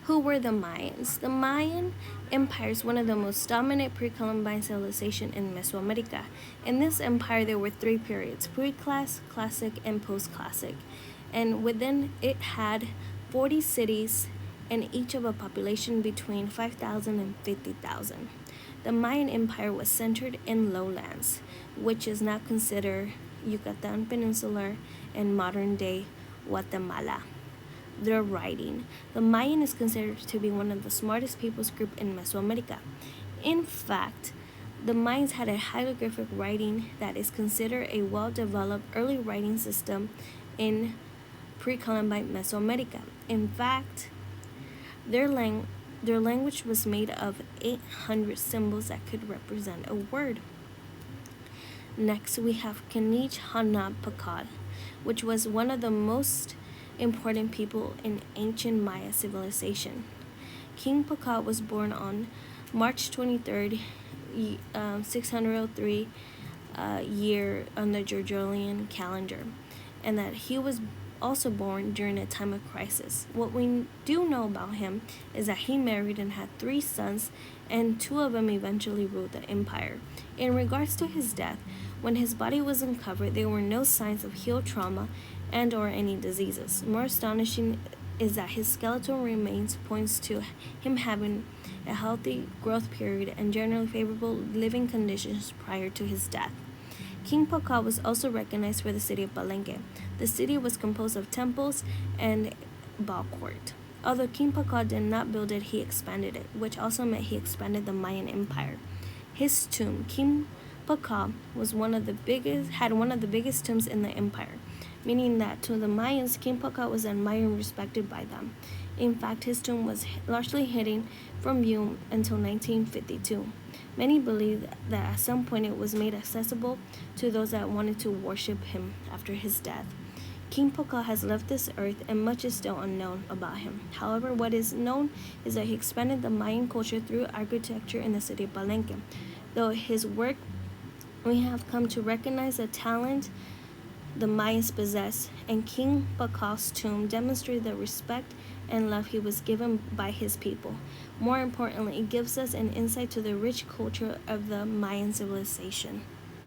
Who were the Mayans? The Mayan Empire is one of the most dominant pre-Columbian civilization in Mesoamerica. In this empire, there were three periods: classic, and post-classic. And within it had 40 cities and each of a population between 5,000 and 50,000. The Mayan Empire was centered in lowlands, which is now considered Yucatan Peninsula and modern-day Guatemala. Their writing. The Mayan is considered to be one of the smartest peoples group in Mesoamerica. In fact, the Mayans had a hieroglyphic writing that is considered a well-developed early writing system in pre-Columbian Mesoamerica. In fact, their language was made of 800 symbols that could represent a word. Next, we have Janaab Pakal, which was one of the most important people in ancient Maya civilization. King Pakal was born on March 23rd, 603 year on the Gregorian calendar, and that he was also born during a time of crisis. What we do know about him is that he married and had 3 sons, and 2 of them eventually ruled the empire. In regards to his death, when his body was uncovered, there were no signs of heel trauma and or any diseases. More astonishing is that his skeletal remains points to him having a healthy growth period and generally favorable living conditions prior to his death. King Pakal was also recognized for the city of Palenque. The city was composed of temples and ball court. Although King Pakal did not build it, he expanded it, which also meant he expanded the Mayan Empire. His tomb, King Pakal, had one of the biggest tombs in the empire, meaning that to the Mayans, King Pakal was admired and respected by them. In fact, his tomb was largely hidden from view until 1952. Many believe that at some point it was made accessible to those that wanted to worship him after his death. King Pakal has left this earth and much is still unknown about him. However, what is known is that he expanded the Mayan culture through architecture in the city of Palenque. Though his work, we have come to recognize the talent the Mayans possessed, and King Pakal's tomb demonstrated the respect and love he was given by his people. More importantly, it gives us an insight to the rich culture of the Mayan civilization.